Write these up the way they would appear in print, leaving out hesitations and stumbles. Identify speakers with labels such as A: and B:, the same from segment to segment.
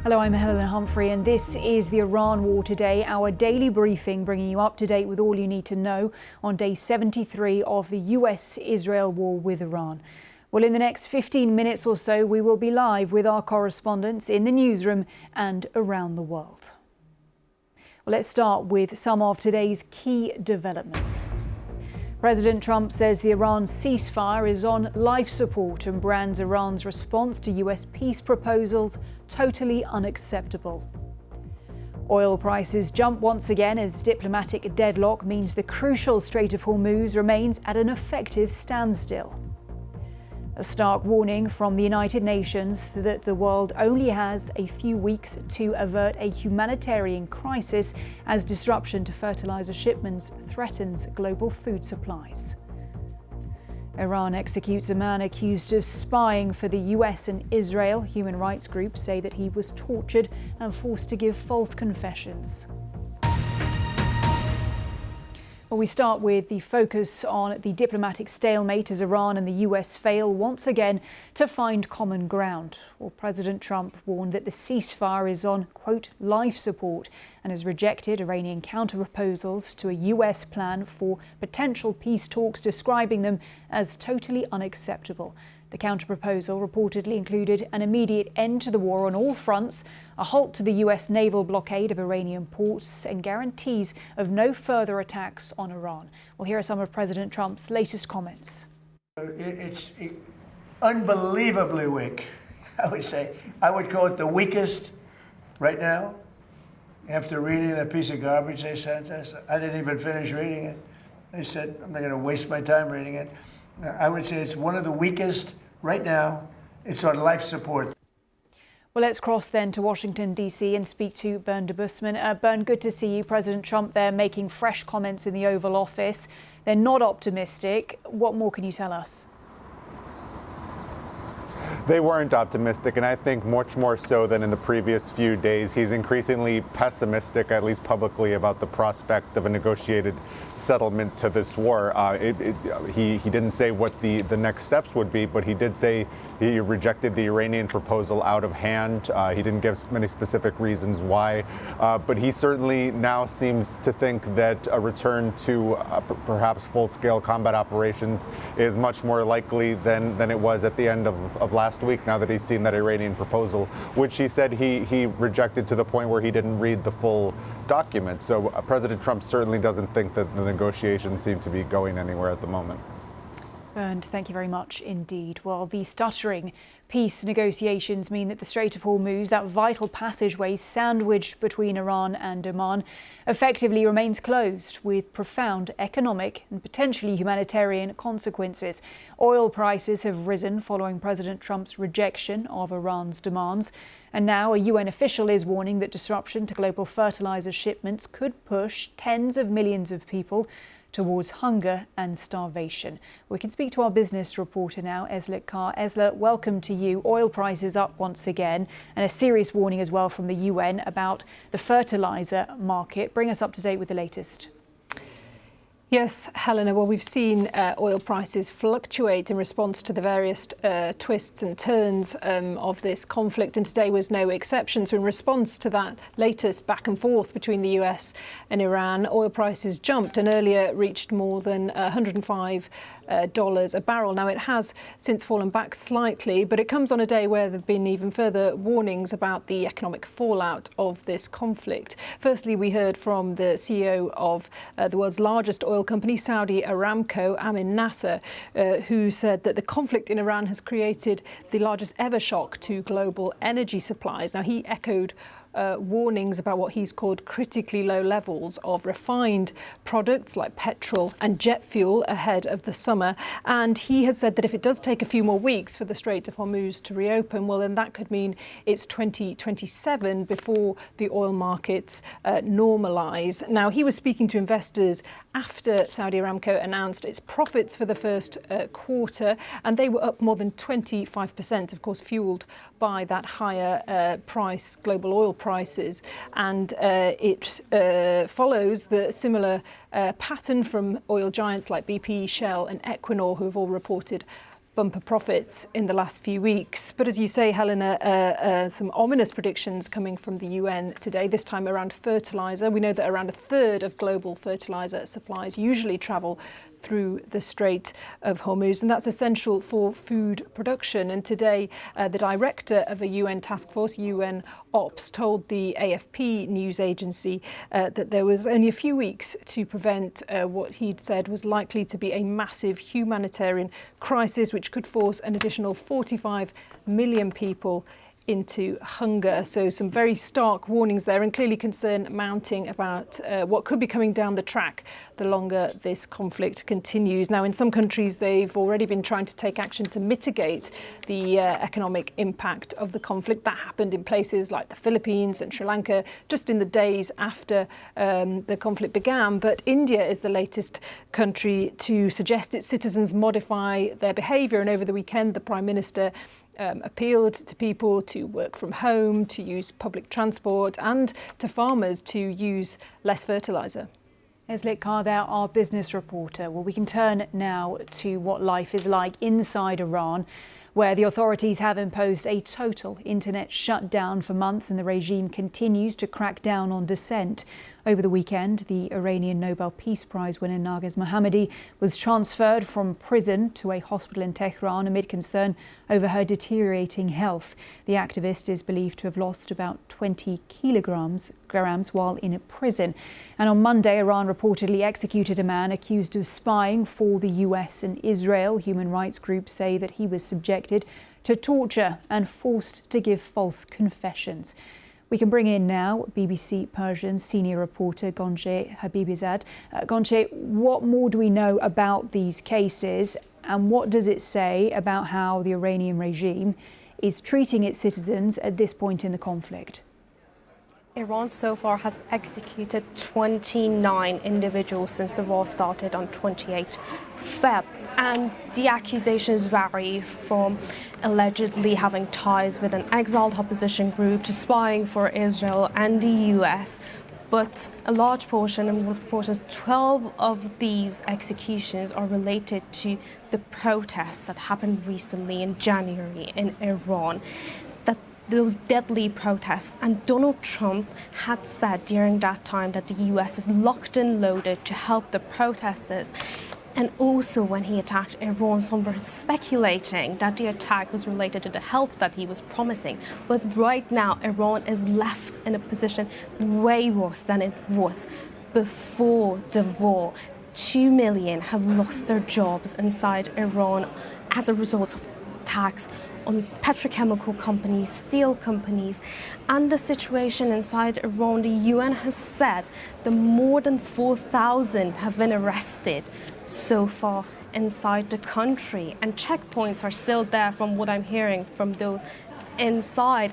A: Hello, I'm Helen Humphrey, and this is the Iran War Today, our daily briefing bringing you up to date with all you need to know on day 73 of the US-Israel war with Iran. Well, in the next 15 minutes or so, we will be live with our correspondents in the newsroom and around the world. Well, let's start with some of today's key developments. President Trump says the Iran ceasefire is on life support and brands Iran's response to US peace proposals totally unacceptable. Oil prices jump once again as diplomatic deadlock means the crucial Strait of Hormuz remains at an effective standstill. A stark warning from the United Nations that the world only has a few weeks to avert a humanitarian crisis as disruption to fertiliser shipments threatens global food supplies. Iran executes a man accused of spying for the US and Israel. Human rights groups say that he was tortured and forced to give false confessions. Well, we start with the focus on the diplomatic stalemate as Iran and the US fail once again to find common ground. Well, President Trump warned that the ceasefire is on, quote, life support and has rejected Iranian counter-proposals to a US plan for potential peace talks, describing them as totally unacceptable. The counter-proposal reportedly included an immediate end to the war on all fronts, a halt to the US naval blockade of Iranian ports, and guarantees of no further attacks on Iran. Well, here are some of President Trump's latest comments.
B: It's unbelievably weak, I would say. I would call it the weakest right now. After reading that piece of garbage they sent us, I didn't even finish reading it. I said, I'm not going to waste my time reading it. I would say it's one of the weakest right now. It's on life support.
A: Well, let's cross then to Washington, D.C. and speak to Bern de Busman. Bern, good to see you. President Trump there making fresh comments in the Oval Office. They're not optimistic. What more can you tell us?
C: They weren't optimistic, and I think much more so than in the previous few days. He's increasingly pessimistic, at least publicly, about the prospect of a negotiated settlement to this war. He didn't say what the next steps would be, but he did say he rejected the Iranian proposal out of hand. He didn't give many specific reasons why, but he certainly now seems to think that a return to perhaps full-scale combat operations is much more likely than it was at the end of last week, now that he's seen that Iranian proposal, which he said he rejected to the point where he didn't read the full document. So President Trump certainly doesn't think that the negotiations seem to be going anywhere at the moment.
A: Bernd, thank you very much indeed. Well, the stuttering peace negotiations mean that the Strait of Hormuz, that vital passageway sandwiched between Iran and Oman, effectively remains closed with profound economic and potentially humanitarian consequences. Oil prices have risen following President Trump's rejection of Iran's demands. And now a UN official is warning that disruption to global fertiliser shipments could push tens of millions of people towards hunger and starvation. We can speak to our business reporter now, Eslet Carr. Eslet, welcome to you. Oil prices up once again, and a serious warning as well from the UN about the fertiliser market. Bring us up to date with the latest.
D: Yes, Helena. Well, we've seen oil prices fluctuate in response to the various twists and turns of this conflict, and today was no exception. So in response to that latest back and forth between the US and Iran, oil prices jumped and earlier reached more than $105 a barrel. Now, it has since fallen back slightly, but it comes on a day where there have been even further warnings about the economic fallout of this conflict. Firstly, we heard from the CEO of the world's largest oil company, Saudi Aramco, Amin Nasser, who said that the conflict in Iran has created the largest ever shock to global energy supplies. Now, he echoed warnings about what he's called critically low levels of refined products like petrol and jet fuel ahead of the summer. And he has said that if it does take a few more weeks for the Strait of Hormuz to reopen, well, then that could mean it's 2027 before the oil markets normalise. Now, he was speaking to investors after Saudi Aramco announced its profits for the first quarter, and they were up more than 25%, of course, fueled by that higher global oil prices. And it follows the similar pattern from oil giants like BP, Shell and Equinor, who have all reported bumper profits in the last few weeks. But as you say, Helena, some ominous predictions coming from the UN today, this time around fertiliser. We know that around a third of global fertiliser supplies usually travel through the Strait of Hormuz, and that's essential for food production. And today, the director of a UN task force, UN Ops, told the AFP news agency that there was only a few weeks to prevent what he'd said was likely to be a massive humanitarian crisis, which could force an additional 45 million people into hunger. So some very stark warnings there, and clearly concern mounting about what could be coming down the track the longer this conflict continues. Now, in some countries, they've already been trying to take action to mitigate the economic impact of the conflict. That happened in places like the Philippines and Sri Lanka just in the days after the conflict began. But India is the latest country to suggest its citizens modify their behaviour. And over the weekend, the Prime Minister appealed to people to work from home, to use public transport, and to farmers to use less fertiliser.
A: Eslit Kardar, our business reporter. Well, we can turn now to what life is like inside Iran, where the authorities have imposed a total internet shutdown for months, and the regime continues to crack down on dissent. Over the weekend, the Iranian Nobel Peace Prize winner Narges Mohammadi was transferred from prison to a hospital in Tehran amid concern over her deteriorating health. The activist is believed to have lost about 20 kilograms while in prison. And on Monday, Iran reportedly executed a man accused of spying for the US and Israel. Human rights groups say that he was subjected to torture and forced to give false confessions. We can bring in now BBC Persian senior reporter Gonche Habibizad. Gonche, what more do we know about these cases, and what does it say about how the Iranian regime is treating its citizens at this point in the conflict?
E: Iran so far has executed 29 individuals since the war started on 28 Feb. And the accusations vary from allegedly having ties with an exiled opposition group to spying for Israel and the US. But a large portion, and reported 12 of these executions, are related to the protests that happened recently in January in Iran. Those deadly protests, and Donald Trump had said during that time that the US is locked and loaded to help the protesters. And also when he attacked Iran, some were speculating that the attack was related to the help that he was promising. But right now, Iran is left in a position way worse than it was before the war. 2 million have lost their jobs inside Iran as a result of attacks on petrochemical companies, steel companies, and the situation inside Iran. The UN has said that more than 4,000 have been arrested so far inside the country, and checkpoints are still there from what I'm hearing from those inside.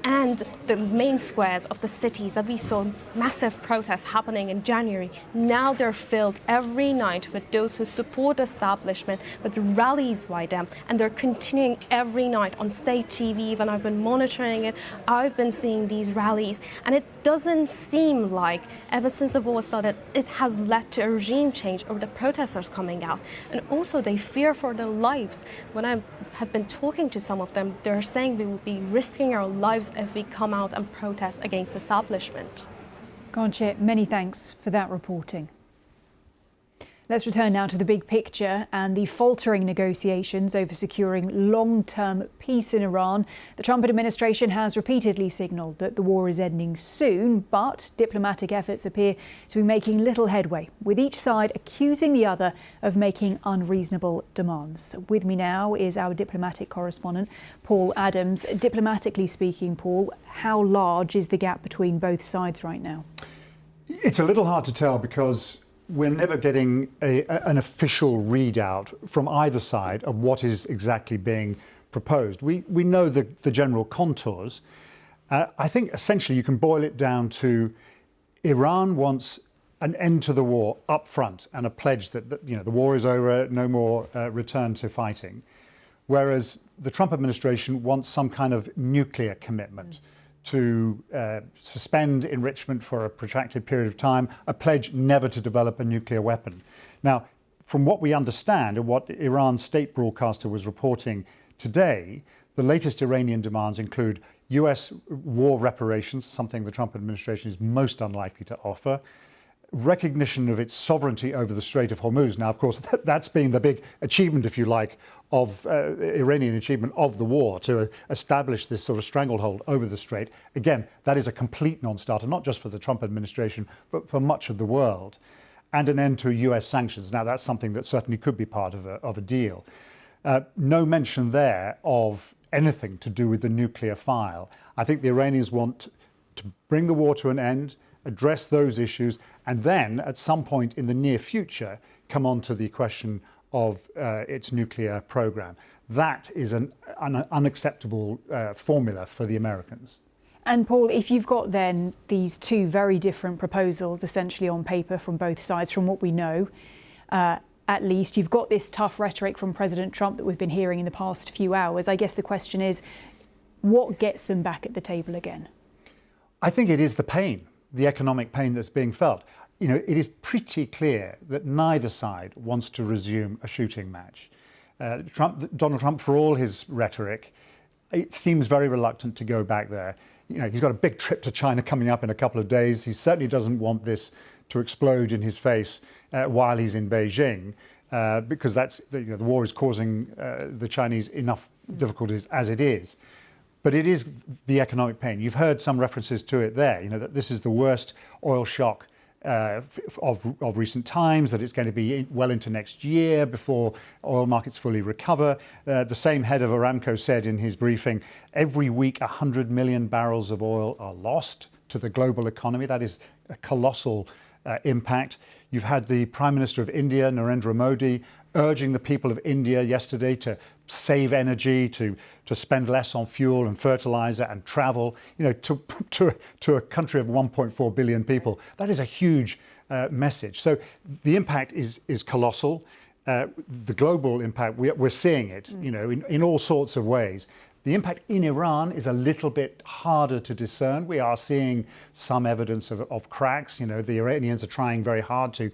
E: And the main squares of the cities that we saw massive protests happening in January, now they're filled every night with those who support the establishment, with rallies by them. And they're continuing every night on state TV. When I've been monitoring it, I've been seeing these rallies. And it doesn't seem like, ever since the war started, it has led to a regime change or the protesters coming out. And also they fear for their lives. When I have been talking to some of them, they're saying we will be risking our lives if we come out and protest against the establishment.
A: Gonche, many thanks for that reporting. Let's return now to the big picture and the faltering negotiations over securing long-term peace in Iran. The Trump administration has repeatedly signalled that the war is ending soon, but diplomatic efforts appear to be making little headway, with each side accusing the other of making unreasonable demands. With me now is our diplomatic correspondent, Paul Adams. Diplomatically speaking, Paul, how large is the gap between both sides right now?
F: It's a little hard to tell because we're never getting an official readout from either side of what is exactly being proposed. We know the general contours. I think essentially you can boil it down to Iran wants an end to the war up front and a pledge that the war is over, no more return to fighting. Whereas the Trump administration wants some kind of nuclear commitment to suspend enrichment for a protracted period of time, a pledge never to develop a nuclear weapon. Now, from what we understand and what Iran's state broadcaster was reporting today, the latest Iranian demands include US war reparations, something the Trump administration is most unlikely to offer, recognition of its sovereignty over the Strait of Hormuz. Now, of course, that's been the big achievement, if you like, of Iranian achievement of the war, to establish this sort of stranglehold over the strait. Again, that is a complete non-starter, not just for the Trump administration, but for much of the world. And an end to US sanctions. Now, that's something that certainly could be part of a deal. No mention there of anything to do with the nuclear file. I think the Iranians want to bring the war to an end, address those issues, and then at some point in the near future come on to the question of its nuclear program. That is an unacceptable formula for the Americans.
A: And Paul, if you've got then these two very different proposals essentially on paper from both sides, from what we know, at least you've got this tough rhetoric from President Trump that we've been hearing in the past few hours. I guess the question is, what gets them back at the table again?
F: I think it is the pain, the economic pain that's being felt. You know, it is pretty clear that neither side wants to resume a shooting match. Donald Trump, for all his rhetoric, it seems very reluctant to go back there. You know, he's got a big trip to China coming up in a couple of days. He certainly doesn't want this to explode in his face while he's in Beijing, because the war is causing the Chinese enough difficulties as it is. But it is the economic pain. You've heard some references to it there. You know, that this is the worst oil shock of recent times, that it's going to be well into next year before oil markets fully recover. The same head of Aramco said in his briefing, every week 100 million barrels of oil are lost to the global economy. That is a colossal impact. You've had the Prime Minister of India, Narendra Modi, urging the people of India yesterday to save energy, to spend less on fuel and fertiliser and travel, you know, to a country of 1.4 billion people. That is a huge message. So the impact is colossal. The global impact, we're seeing it, you know, in all sorts of ways. The impact in Iran is a little bit harder to discern. We are seeing some evidence of cracks. You know, the Iranians are trying very hard to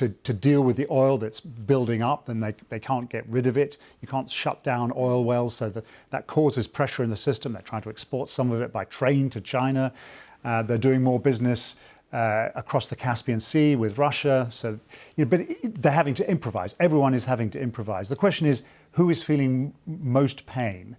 F: deal with the oil that's building up, and they can't get rid of it. You can't shut down oil wells, so that causes pressure in the system. They're trying to export some of it by train to China. They're doing more business across the Caspian Sea with Russia. So, you know, but they're having to improvise. Everyone is having to improvise. The question is, who is feeling most pain?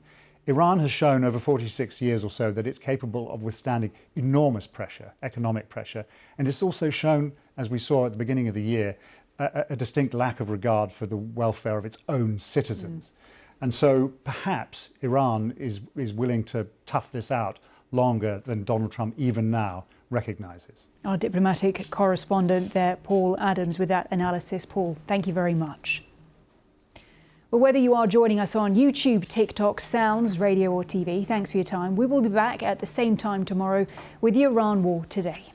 F: Iran has shown over 46 years or so that it's capable of withstanding enormous pressure, economic pressure. And it's also shown, as we saw at the beginning of the year, a distinct lack of regard for the welfare of its own citizens. And so perhaps Iran is willing to tough this out longer than Donald Trump even now recognises.
A: Our diplomatic correspondent there, Paul Adams, with that analysis. Paul, thank you very much. Well, whether you are joining us on YouTube, TikTok, Sounds, radio or TV, thanks for your time. We will be back at the same time tomorrow with the Iran War Today.